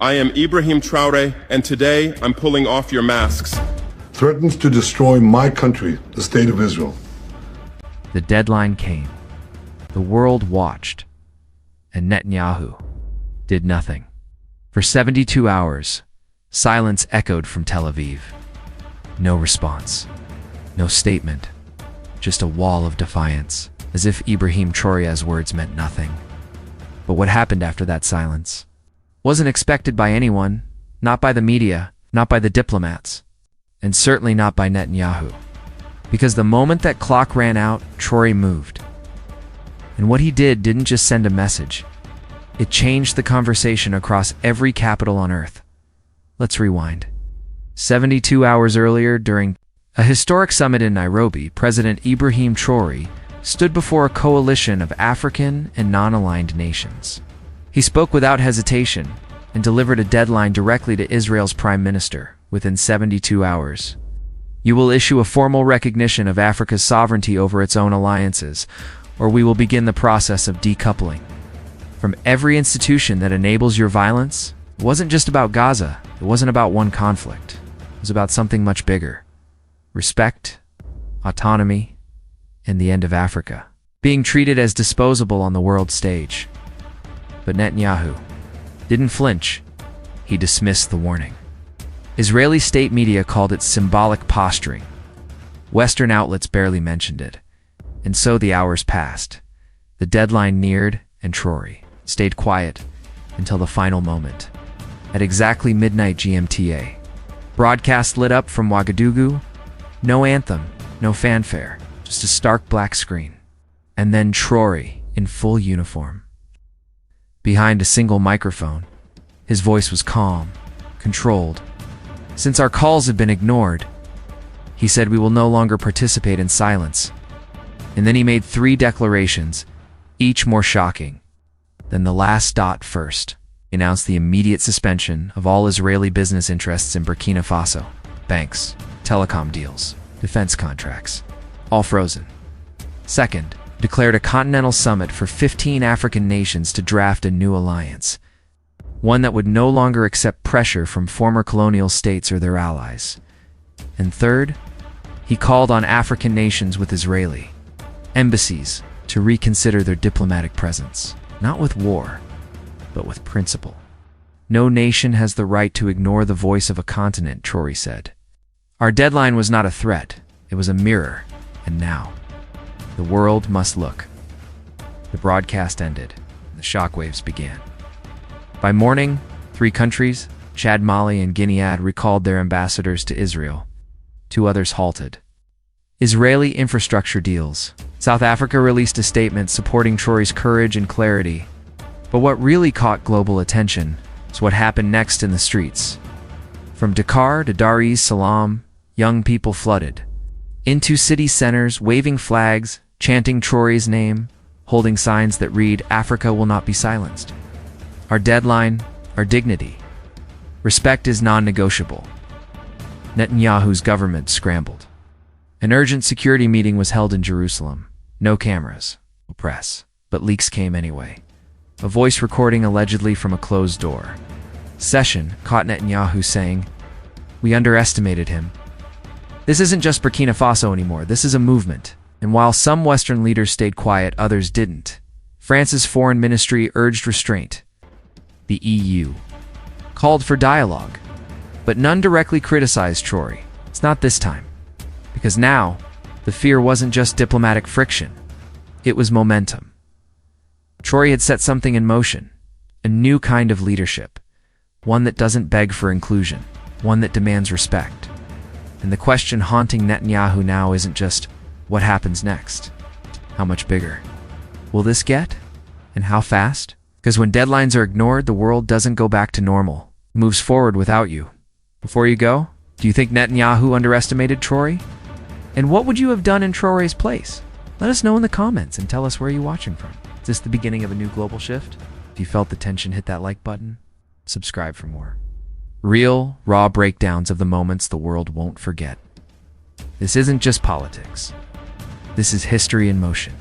I am Ibrahim Traoré, and today I'm pulling off your masks. Threatens to destroy my country, the State of Israel. The deadline came. The world watched. And Netanyahu did nothing. For 72 hours, silence echoed from Tel Aviv. No response. No statement. Just a wall of defiance, as if Ibrahim Traoré's words meant nothing. But what happened after that silence wasn't expected by anyone, not by the media, not by the diplomats, and certainly not by Netanyahu. Because the moment that clock ran out, Traoré moved. And what he did didn't just send a message. It changed the conversation across every capital on earth. Let's rewind. 72 hours earlier, during a historic summit in Nairobi, President Ibrahim Traoré stood before a coalition of African and non-aligned nations. He spoke without hesitation and delivered a deadline directly to Israel's prime minister within 72 hours. You will issue a formal recognition of Africa's sovereignty over its own alliances, or we will begin the process of decoupling. From every institution that enables your violence, it wasn't just about Gaza, it wasn't about one conflict. It was about something much bigger. Respect, autonomy, and the end of Africa being treated as disposable on the world stage. But Netanyahu didn't flinch. He dismissed the warning. Israeli state media called it symbolic posturing. Western outlets barely mentioned it. And so the hours passed. The deadline neared, and Traoré stayed quiet until the final moment. At exactly midnight GMT, broadcast lit up from Ouagadougou. No anthem, no fanfare, just a stark black screen. And then Traoré in full uniform. Behind a single microphone, his voice was calm, controlled. Since our calls have been ignored, he said we will no longer participate in silence. And then he made 3 declarations, each more shocking than the last. First, he announced the immediate suspension of all Israeli business interests in Burkina Faso. Banks, telecom deals, defense contracts, all frozen. Second, declared a continental summit for 15 African nations to draft a new alliance, one that would no longer accept pressure from former colonial states or their allies. And third, he called on African nations with Israeli embassies to reconsider their diplomatic presence, not with war, but with principle. No nation has the right to ignore the voice of a continent, Traoré said. Our deadline was not a threat, it was a mirror, and now the world must look. The broadcast ended, and the shockwaves began. By morning, 3 countries, Chad, Mali, and Guinea, had recalled their ambassadors to Israel. 2 others halted. Israeli infrastructure deals. South Africa released a statement supporting Traoré's courage and clarity. But what really caught global attention is what happened next in the streets. From Dakar to Dar es Salaam, young people flooded into city centers, waving flags, chanting Traoré's name, holding signs that read, "Africa will not be silenced." Our deadline, our dignity. Respect is non-negotiable. Netanyahu's government scrambled. An urgent security meeting was held in Jerusalem. No cameras, no press, but leaks came anyway. A voice recording allegedly from a closed door session caught Netanyahu saying, "We underestimated him. This isn't just Burkina Faso anymore, this is a movement." And while some Western leaders stayed quiet, others didn't. France's foreign ministry urged restraint. The EU called for dialogue, but none directly criticized Traoré. It's not this time. Because now, the fear wasn't just diplomatic friction. It was momentum. Traoré had set something in motion, a new kind of leadership, one that doesn't beg for inclusion, one that demands respect. And the question haunting Netanyahu now isn't just, what happens next? How much bigger will this get? And how fast? Because when deadlines are ignored, the world doesn't go back to normal. It moves forward without you. Before you go, do you think Netanyahu underestimated Traoré? And what would you have done in Traoré's place? Let us know in the comments and tell us where you're watching from. Is this the beginning of a new global shift? If you felt the tension, hit that like button. Subscribe for more. Real, raw breakdowns of the moments the world won't forget. This isn't just politics. This is history in motion.